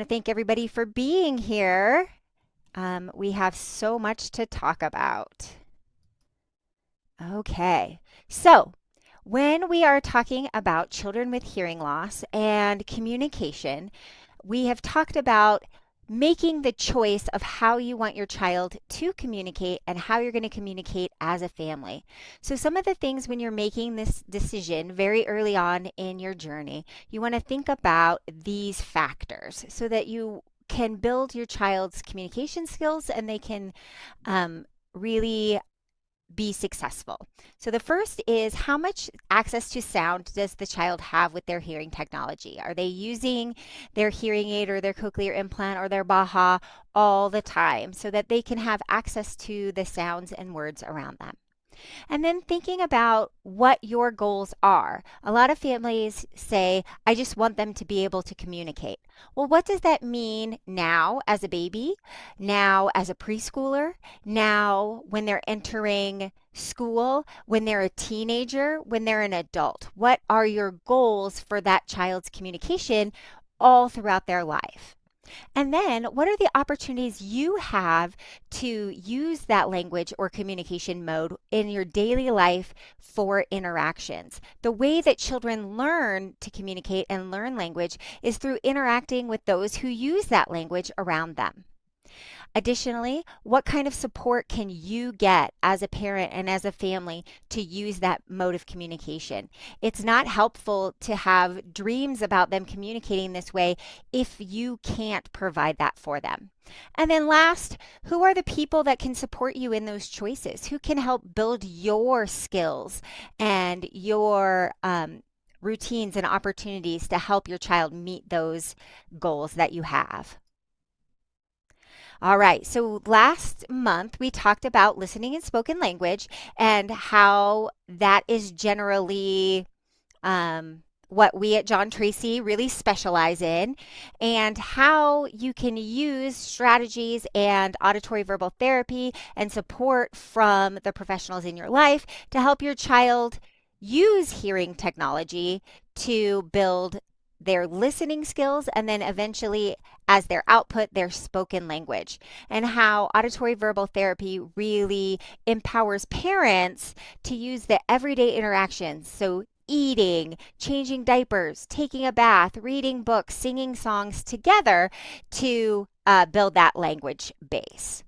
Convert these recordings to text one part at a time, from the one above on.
want to thank everybody for being here. We have so much to talk about. Okay, so when we are talking about children with hearing loss and communication, we have talked about making the choice of how you want your child to communicate and how you're going to communicate as a family. So some of the things when you're making this decision very early on in your journey, you want to think about these factors so that you can build your child's communication skills and they can really be successful. So the first is, how much access to sound does the child have with their hearing technology? Are they using their hearing aid or their cochlear implant or their Baha all the time so that they can have access to the sounds and words around them? And then thinking about what your goals are. A lot of families say, I just want them to be able to communicate. Well, what does that mean now as a baby, now as a preschooler, now when they're entering school, when they're a teenager, when they're an adult? What are your goals for that child's communication all throughout their life? And then, what are the opportunities you have to use that language or communication mode in your daily life for interactions? The way that children learn to communicate and learn language is through interacting with those who use that language around them. Additionally, what kind of support can you get as a parent and as a family to use that mode of communication? It's not helpful to have dreams about them communicating this way if you can't provide that for them. And then last, who are the people that can support you in those choices? Who can help build your skills and your routines and opportunities to help your child meet those goals that you have? All right, so last month we talked about listening and spoken language and how that is generally what we at John Tracy really specialize in, and how you can use strategies and auditory verbal therapy and support from the professionals in your life to help your child use hearing technology to build their listening skills and then eventually, as their output, their spoken language, and how auditory verbal therapy really empowers parents to use the everyday interactions. So eating, changing diapers, taking a bath, reading books, singing songs together to build that language base.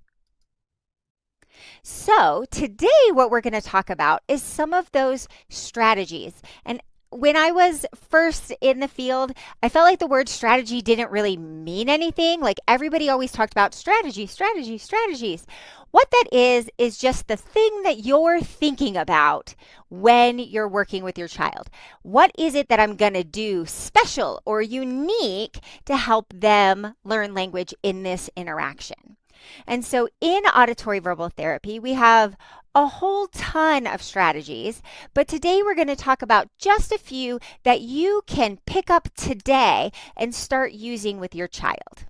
So today what we're going to talk about is some of those strategies. And when I was first in the field, I felt like the word strategy didn't really mean anything. Like everybody always talked about strategy, strategy, strategies. What that is just the thing that you're thinking about when you're working with your child. What is it that I'm going to do special or unique to help them learn language in this interaction? And so in auditory verbal therapy, we have a whole ton of strategies, but today we're going to talk about just a few that you can pick up today and start using with your child.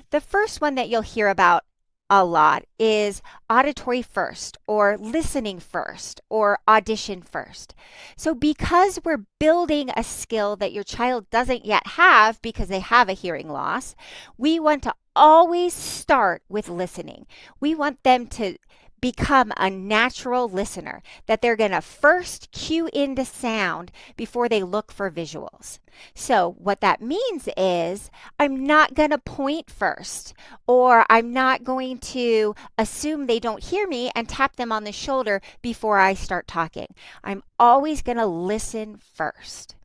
The first one that you'll hear about a lot is auditory first, or listening first, or audition first. So because we're building a skill that your child doesn't yet have because they have a hearing loss, we want to always start with listening. We want them to become a natural listener, that they're going to first cue into sound before they look for visuals. So what that means is I'm not going to point first, or I'm not going to assume they don't hear me and tap them on the shoulder before I start talking. I'm always going to listen first.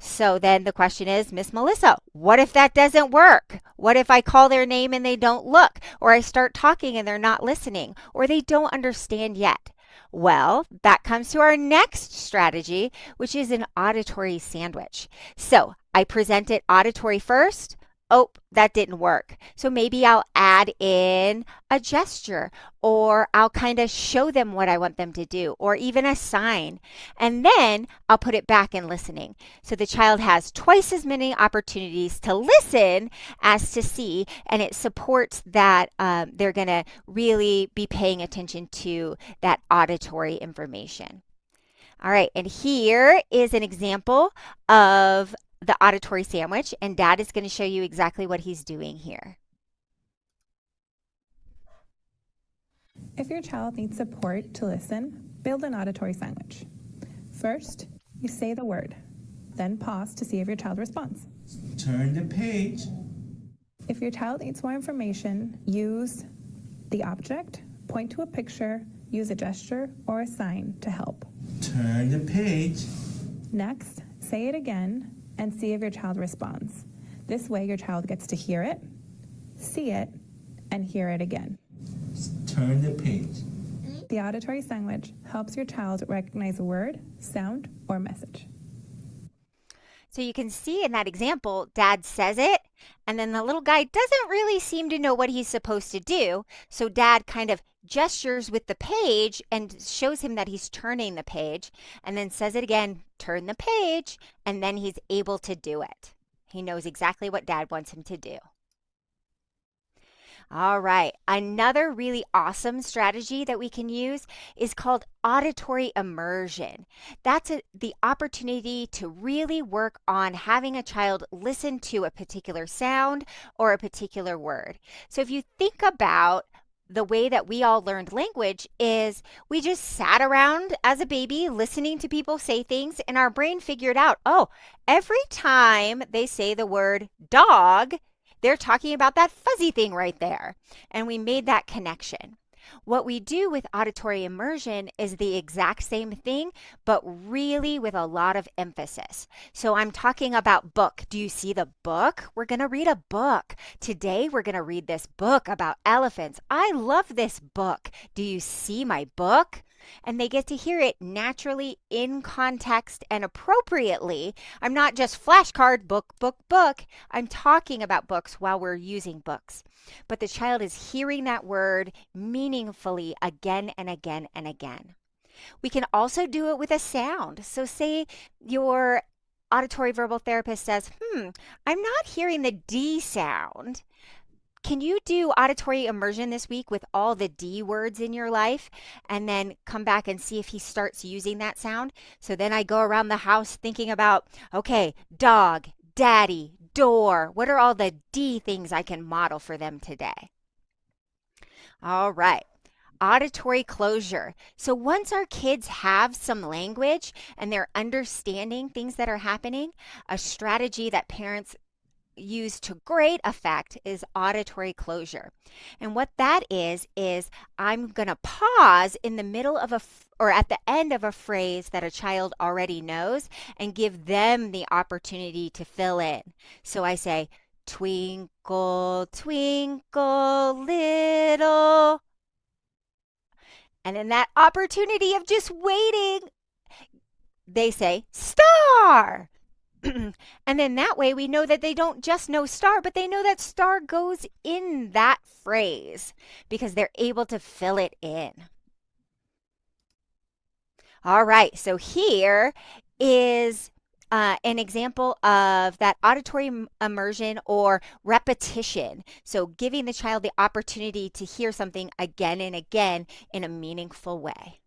So then the question is, Miss Melissa, what if that doesn't work? What if I call their name and they don't look, or I start talking and they're not listening, or they don't understand yet? Well, that comes to our next strategy, which is an auditory sandwich. So I present it auditory first. Oh, that didn't work. So maybe I'll add in a gesture, or I'll kind of show them what I want them to do, or even a sign. And then I'll put it back in listening. So the child has twice as many opportunities to listen as to see, and it supports that they're going to really be paying attention to that auditory information. All right, and here is an example of the auditory sandwich, and Dad is going to show you exactly what he's doing here. If your child needs support to listen, build an auditory sandwich. First, you say the word, then pause to see if your child responds. Turn the page. If your child needs more information, use the object, point to a picture, use a gesture or a sign to help. Turn the page. Next, say it again and see if your child responds. This way your child gets to hear it, see it, and hear it again. Turn the page. The auditory sandwich helps your child recognize a word, sound, or message. So you can see in that example, Dad says it, and then the little guy doesn't really seem to know what he's supposed to do. So Dad kind of gestures with the page and shows him that he's turning the page, and then says it again, turn the page, and then he's able to do it. He knows exactly what Dad wants him to do. All right, another really awesome strategy that we can use is called auditory immersion. That's the opportunity to really work on having a child listen to a particular sound or a particular word. So if you think about the way that we all learned language is we just sat around as a baby listening to people say things, and our brain figured out, oh, every time they say the word dog, they're talking about that fuzzy thing right there. And we made that connection. What we do with auditory immersion is the exact same thing, but really with a lot of emphasis. So I'm talking about book. Do you see the book? We're going to read a book. Today we're going to read this book about elephants. I love this book. Do you see my book? And they get to hear it naturally, in context, and appropriately. I'm not just flashcard, book, book, book. I'm talking about books while we're using books. But the child is hearing that word meaningfully again and again and again. We can also do it with a sound. So say your auditory verbal therapist says, I'm not hearing the D sound. Can you do auditory immersion this week with all the D words in your life and then come back and see if he starts using that sound? So then I go around the house thinking about, okay, dog, daddy, door. What are all the D things I can model for them today? All right. Auditory closure. So once our kids have some language and they're understanding things that are happening, a strategy that parents use to great effect is auditory closure. And what that is I'm going to pause in the middle of or at the end of a phrase that a child already knows and give them the opportunity to fill in. So I say, twinkle, twinkle, little. And then that opportunity of just waiting, they say, star. And then that way we know that they don't just know star, but they know that star goes in that phrase because they're able to fill it in. All right, so here is an example of that auditory immersion or repetition. So giving the child the opportunity to hear something again and again in a meaningful way.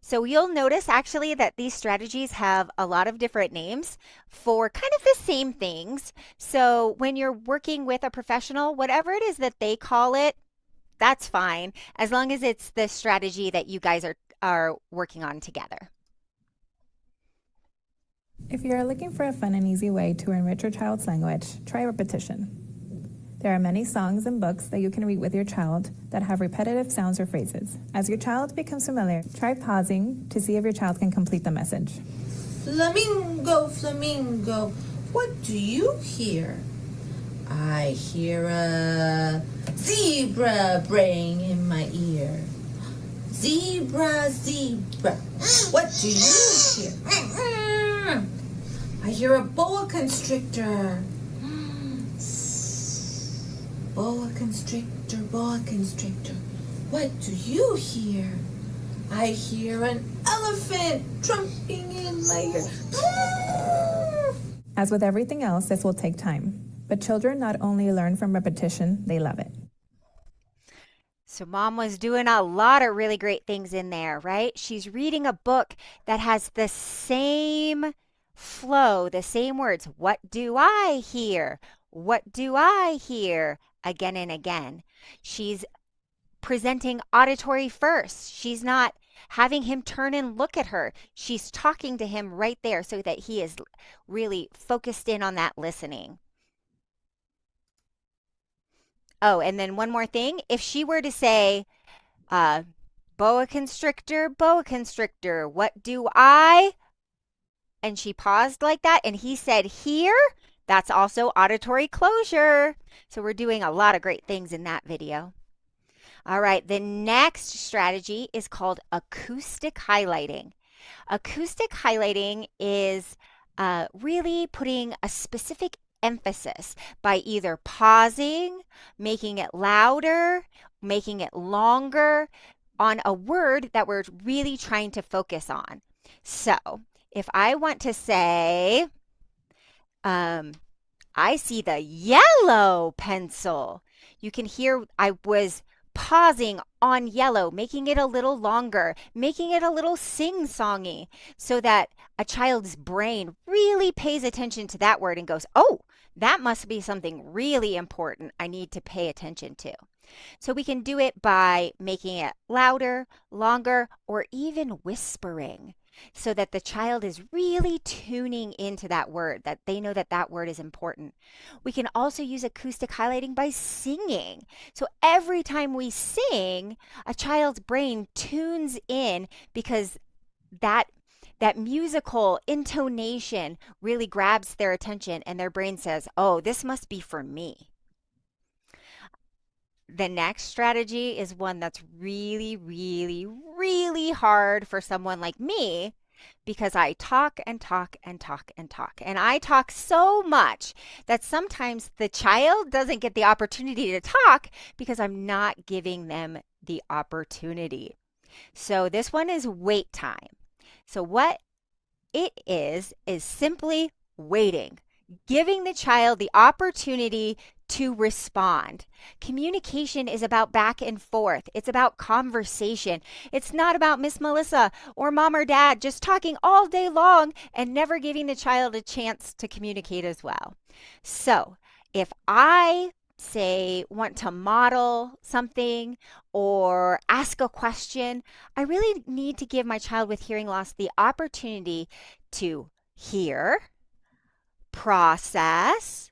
So you'll notice actually that these strategies have a lot of different names for kind of the same things. So when you're working with a professional, whatever it is that they call it, that's fine, as long as it's the strategy that you guys are working on together. If you're looking for a fun and easy way to enrich your child's language, try repetition. There are many songs and books that you can read with your child that have repetitive sounds or phrases. As your child becomes familiar, try pausing to see if your child can complete the message. Flamingo, flamingo, what do you hear? I hear a zebra braying in my ear. Zebra, zebra, what do you hear? I hear a boa constrictor. Boa constrictor, what do you hear? I hear an elephant trumping in my ear. As with everything else, this will take time. But children not only learn from repetition, they love it. So Mom was doing a lot of really great things in there, right? She's reading a book that has the same flow, the same words. What do I hear? What do I hear? Again and again. She's presenting auditory first. She's not having him turn and look at her. She's talking to him right there so that he is really focused in on that listening. Oh, and then one more thing. If she were to say, boa constrictor, what do I? And she paused like that, and he said, here, that's also auditory closure. So we're doing a lot of great things in that video. All right, the next strategy is called acoustic highlighting. Acoustic highlighting is really putting a specific emphasis by either pausing, making it louder, making it longer on a word that we're really trying to focus on. So if I want to say, I see the yellow pencil, you can hear I was pausing on yellow, making it a little longer, making it a little sing-songy so that a child's brain really pays attention to that word and goes, oh, that must be something really important I need to pay attention to. So we can do it by making it louder, longer, or even whispering so that the child is really tuning into that word, that they know that that word is important. We can also use acoustic highlighting by singing. So every time we sing, a child's brain tunes in because that musical intonation really grabs their attention and their brain says, oh, this must be for me. The next strategy is one that's really, really, really hard for someone like me because I talk and talk and talk and talk. And I talk so much that sometimes the child doesn't get the opportunity to talk because I'm not giving them the opportunity. So this one is wait time. So what it is simply waiting, giving the child the opportunity to respond. Communication is about back and forth. It's about conversation. It's not about Miss Melissa or mom or dad just talking all day long and never giving the child a chance to communicate as well. So if I say want to model something or ask a question, I really need to give my child with hearing loss the opportunity to hear, process,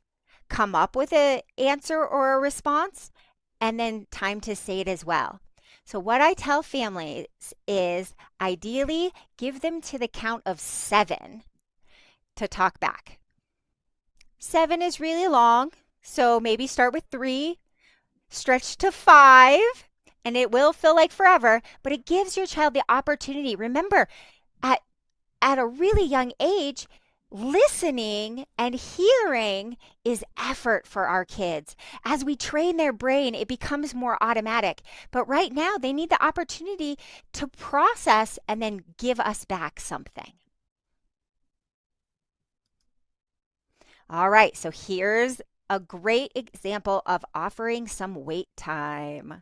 come up with an answer or a response, and then time to say it as well. So what I tell families is ideally give them to the count of 7 to talk back. 7 is really long, so maybe start with 3, stretch to 5, and it will feel like forever, but it gives your child the opportunity. Remember, at a really young age, listening and hearing is effort for our kids. As we train their brain, it becomes more automatic. But right now, they need the opportunity to process and then give us back something. All right, so here's a great example of offering some wait time.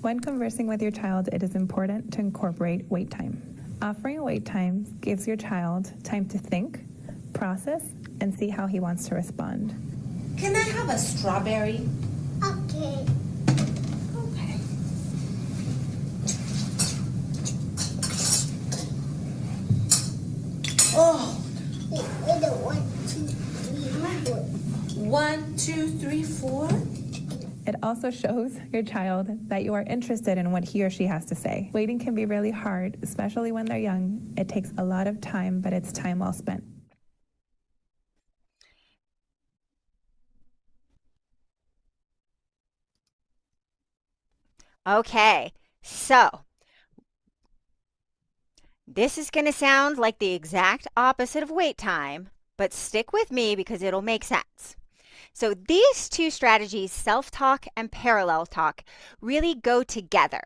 When conversing with your child, it is important to incorporate wait time. Offering wait time gives your child time to think, process, and see how he wants to respond. Can I have a strawberry? Okay. Okay. Oh, Wait, 1, 2, 3, 4. It also shows your child that you are interested in what he or she has to say. Waiting can be really hard, especially when they're young. It takes a lot of time, but it's time well spent. Okay, so this is going to sound like the exact opposite of wait time, but stick with me because it'll make sense. So these two strategies, self-talk and parallel talk, really go together.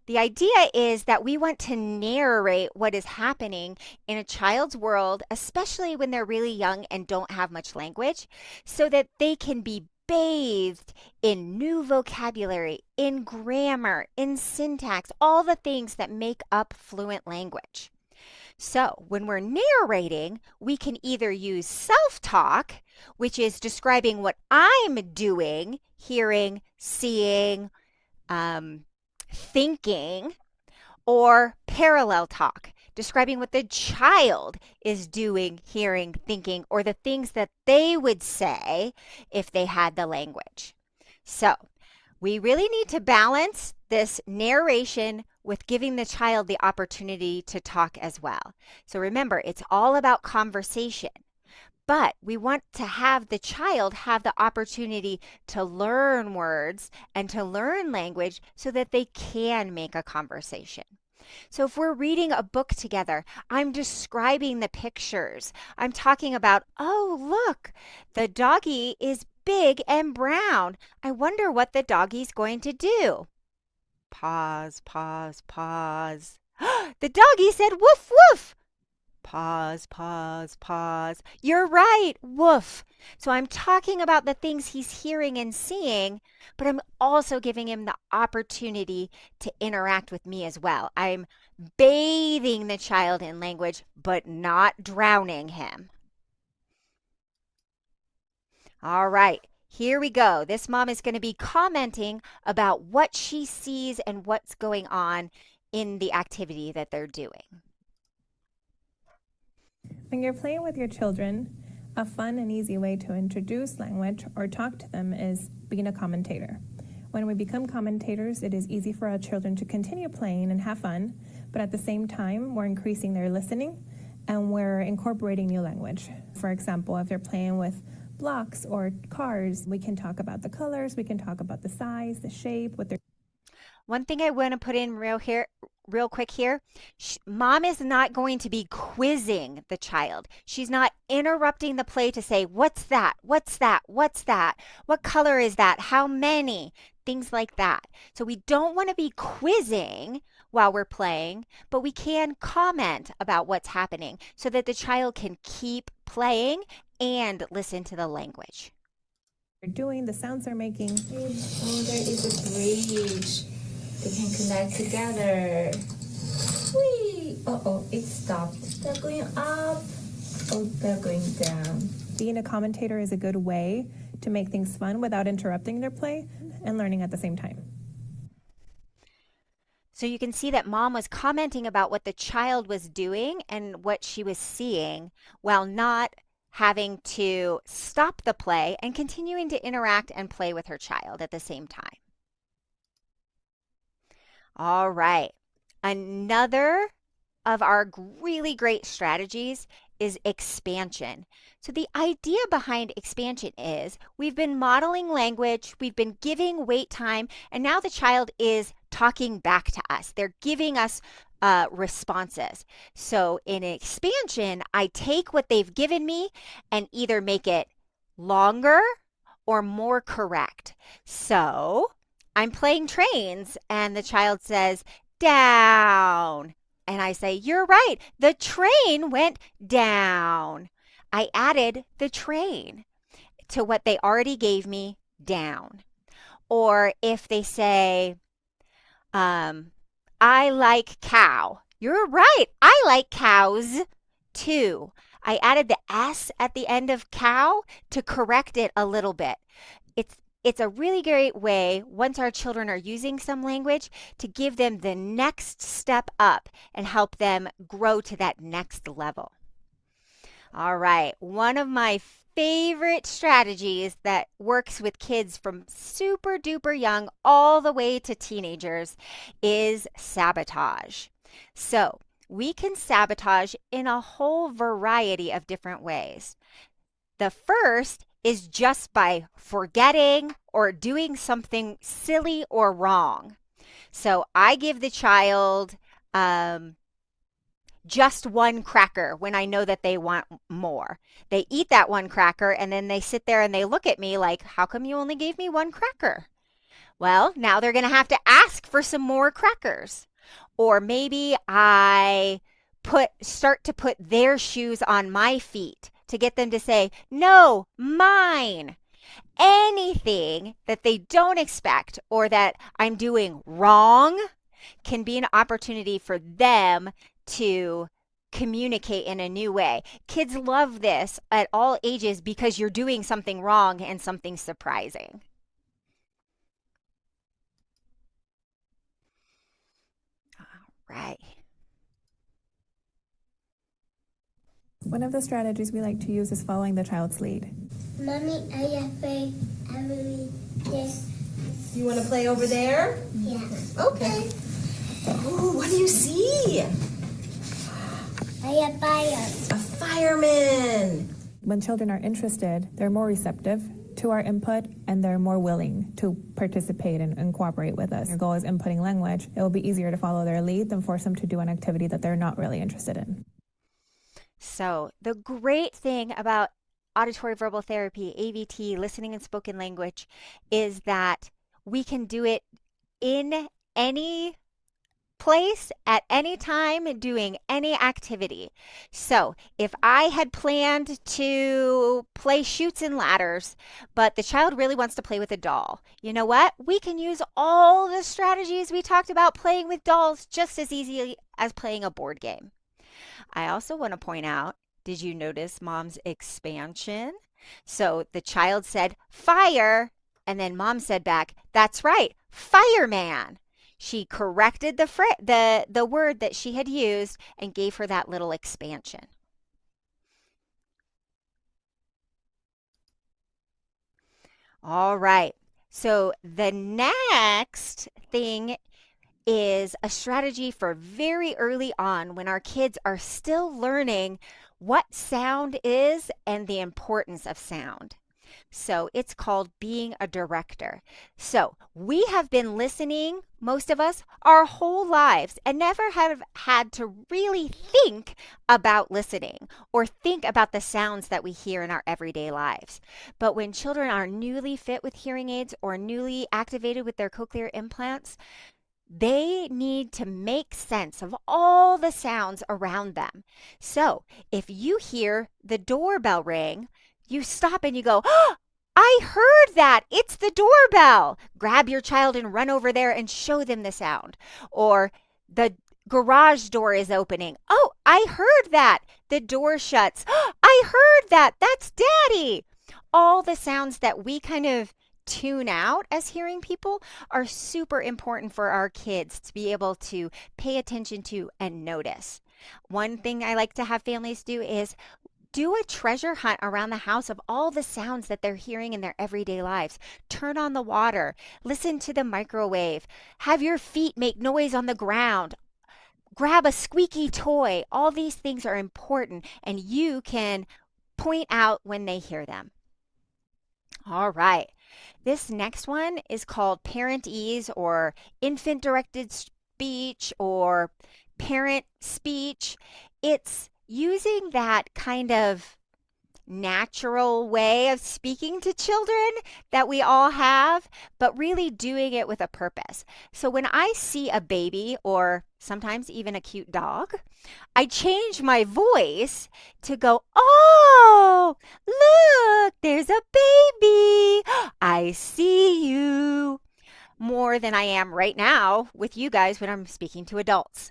The idea is that we want to narrate what is happening in a child's world, especially when they're really young and don't have much language, so that they can be bathed in new vocabulary, in grammar, in syntax, all the things that make up fluent language. So when we're narrating, we can either use self-talk, which is describing what I'm doing, hearing, seeing, thinking, or parallel talk, describing what the child is doing, hearing, thinking, or the things that they would say if they had the language. So we really need to balance this narration with giving the child the opportunity to talk as well. So remember, it's all about conversation. But we want to have the child have the opportunity to learn words and to learn language so that they can make a conversation. So if we're reading a book together, I'm describing the pictures. I'm talking about, oh, look, the doggy is big and brown. I wonder what the doggy's going to do. Pause, pause, pause. The doggy said woof, woof. Pause, pause, pause. You're right, woof. So I'm talking about the things he's hearing and seeing, but I'm also giving him the opportunity to interact with me as well. I'm bathing the child in language, but not drowning him. All right, here we go. This mom is going to be commenting about what she sees and what's going on in the activity that they're doing. When you're playing with your children, a fun and easy way to introduce language or talk to them is being a commentator. When we become commentators, it is easy for our children to continue playing and have fun, but at the same time, we're increasing their listening and we're incorporating new language. For example, if they're playing with blocks or cars, we can talk about the colors, we can talk about the size, the shape, what they're. One thing I want to put in real quick here, mom is not going to be quizzing the child. She's not interrupting the play to say, what's that? What's that? What's that? What color is that? How many? Things like that. So we don't want to be quizzing while we're playing, but we can comment about what's happening so that the child can keep playing and listen to the language. Doing, the sounds they're making. Oh, there is a bridge. They can connect together. Whee! Uh-oh, it stopped. They're going up. Oh, they're going down. Being a commentator is a good way to make things fun without interrupting their play and learning at the same time. So you can see that mom was commenting about what the child was doing and what she was seeing while not having to stop the play and continuing to interact and play with her child at the same time. All right. Another of our really great strategies is expansion. So the idea behind expansion is we've been modeling language, we've been giving wait time, and now the child is talking back to us. They're giving us responses. So in expansion, I take what they've given me and either make it longer or more correct. So I'm playing trains and the child says, down. And I say, you're right, the train went down. I added the train to what they already gave me, down. Or if they say, I like cow. You're right, I like cows too. I added the S at the end of cow to correct it a little bit. It's a really great way, once our children are using some language, to give them the next step up and help them grow to that next level. All right, one of my favorite strategies that works with kids from super duper young all the way to teenagers is sabotage. So we can sabotage in a whole variety of different ways. The first is just by forgetting or doing something silly or wrong. So I give the child just one cracker when I know that they want more. They eat that one cracker and then they sit there and they look at me like, how come you only gave me one cracker? Well, now they're going to have to ask for some more crackers. Or maybe I start to put their shoes on my feet to get them to say, no, mine. Anything that they don't expect or that I'm doing wrong can be an opportunity for them to communicate in a new way. Kids love this at all ages because you're doing something wrong and something surprising. Right. One of the strategies we like to use is following the child's lead. Mommy, I play every this. You want to play over there? Yeah. Okay. Ooh, what do you see? I fire. A fireman. When children are interested, they're more receptive to our input and they're more willing to participate and cooperate with us. Your goal is inputting language. It will be easier to follow their lead than force them to do an activity that they're not really interested in. So, the great thing about auditory verbal therapy, AVT, listening and spoken language, is that we can do it in any place at any time doing any activity. So if I had planned to play chutes and ladders, but the child really wants to play with a doll, you know what? We can use all the strategies we talked about playing with dolls just as easily as playing a board game. I also want to point out, did you notice Mom's expansion? So the child said fire, and then Mom said back, that's right, fireman. She corrected the word that she had used and gave her that little expansion. All right. So the next thing is a strategy for very early on when our kids are still learning what sound is and the importance of sound. So it's called being a director. So we have been listening, most of us, our whole lives and never have had to really think about listening or think about the sounds that we hear in our everyday lives. But when children are newly fit with hearing aids or newly activated with their cochlear implants, they need to make sense of all the sounds around them. So if you hear the doorbell ring, you stop and you go, oh, I heard that. It's the doorbell. Grab your child and run over there and show them the sound. Or the garage door is opening. Oh, I heard that. The door shuts. Oh, I heard that. That's Daddy. All the sounds that we kind of tune out as hearing people are super important for our kids to be able to pay attention to and notice. One thing I like to have families do is do a treasure hunt around the house of all the sounds that they're hearing in their everyday lives. Turn on the water, listen to the microwave, have your feet make noise on the ground, grab a squeaky toy. All these things are important and you can point out when they hear them. All right. This next one is called parent ease or infant directed speech or parent speech. It's using that kind of natural way of speaking to children that we all have, but really doing it with a purpose. So when I see a baby or sometimes even a cute dog, I change my voice to go, oh, look, there's a baby. I see you. More than I am right now with you guys when I'm speaking to adults.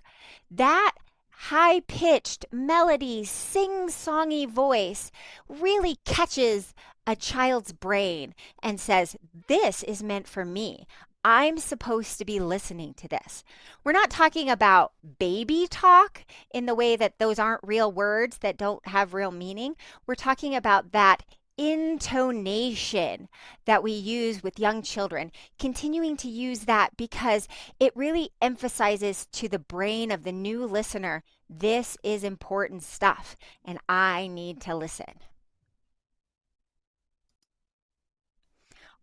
That high-pitched melody, sing-songy voice really catches a child's brain and says, this is meant for me. I'm supposed to be listening to this. We're not talking about baby talk in the way that those aren't real words that don't have real meaning. We're talking about that intonation that we use with young children, continuing to use that because it really emphasizes to the brain of the new listener, this is important stuff and I need to listen.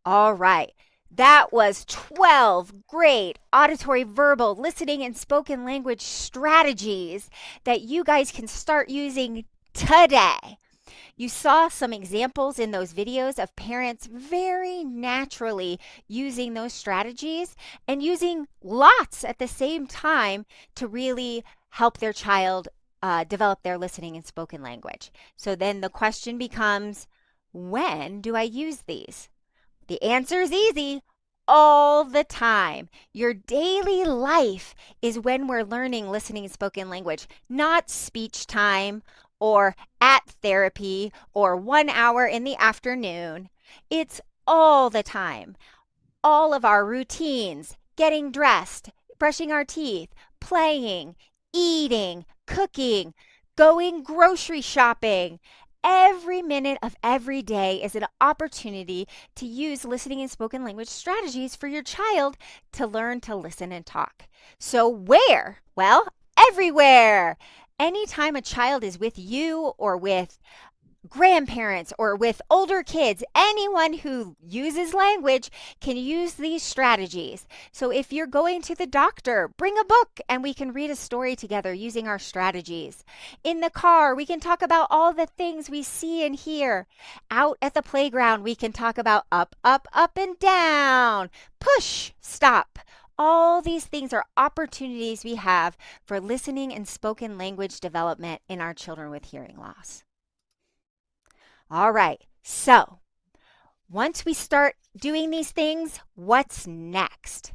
All right. That was 12 great auditory, verbal, listening, and spoken language strategies that you guys can start using today. You saw some examples in those videos of parents very naturally using those strategies and using lots at the same time to really help their child develop their listening and spoken language. So then the question becomes, when do I use these? The answer is easy, all the time. Your daily life is when we're learning listening and spoken language, not speech time or at therapy or 1 hour in the afternoon. It's all the time. All of our routines, getting dressed, brushing our teeth, playing, eating, cooking, going grocery shopping. Every minute of every day is an opportunity to use listening and spoken language strategies for your child to learn to listen and talk. So, where? Well, everywhere. Anytime a child is with you or with grandparents or with older kids, anyone who uses language can use these strategies. So if you're going to the doctor, bring a book and we can read a story together using our strategies. In the car, we can talk about all the things we see and hear. Out at the playground, we can talk about up, up, up, and down, push, stop. All these things are opportunities we have for listening and spoken language development in our children with hearing loss. All right. So once we start doing these things, what's next?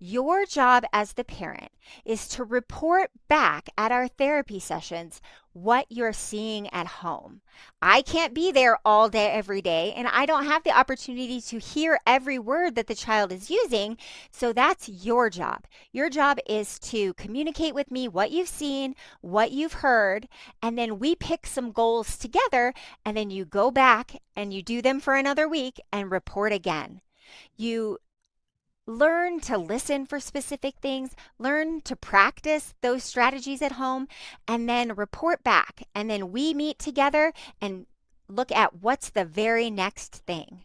Your job as the parent is to report back at our therapy sessions what you're seeing at home. I can't be there all day, every day, and I don't have the opportunity to hear every word that the child is using. So that's your job. Your job is to communicate with me what you've seen, what you've heard, and then we pick some goals together, and then you go back and you do them for another week and report again. You learn to listen for specific things, learn to practice those strategies at home, and then report back. And then we meet together and look at what's the very next thing.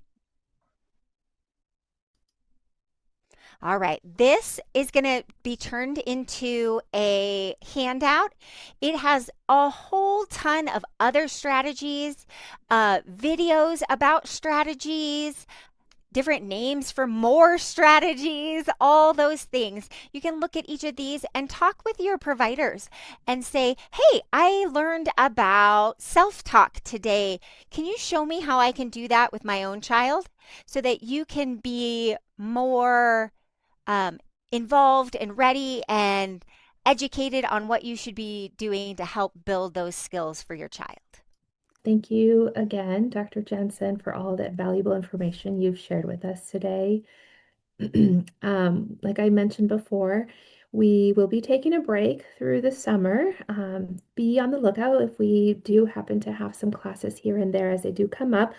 All right, this is going to be turned into a handout. It has a whole ton of other strategies, videos about strategies, different names for more strategies, all those things. You can look at each of these and talk with your providers and say, hey, I learned about self talk today. Can you show me how I can do that with my own child so that you can be more um, involved and ready and educated on what you should be doing to help build those skills for your child? Thank you again, Dr. Jensen, for all that valuable information you've shared with us today. Like I mentioned before, we will be taking a break through the summer. Be on the lookout if we do happen to have some classes here and there as they do come up.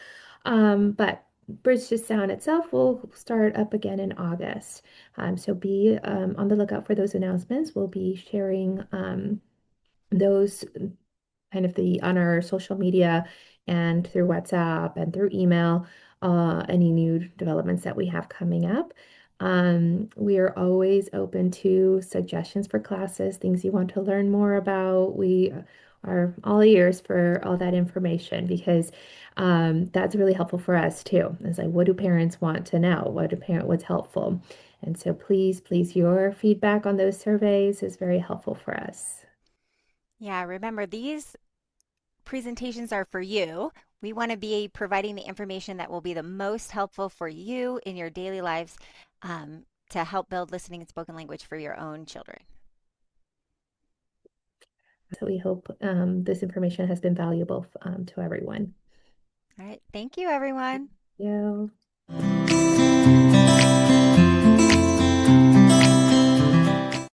But Bridge to Sound itself will start up again in August. So be on the lookout for those announcements. We'll be sharing those kind of the on our social media and through WhatsApp and through email, any new developments that we have coming up. We are always open to suggestions for classes, things you want to learn more about. We are all ears for all that information because that's really helpful for us too. It's like, what do parents want to know? What's helpful? And so please, your feedback on those surveys is very helpful for us. Yeah, remember these presentations are for you. We want to be providing the information that will be the most helpful for you in your daily lives to help build listening and spoken language for your own children. So we hope this information has been valuable to everyone. All right. Thank you, everyone. Thank you.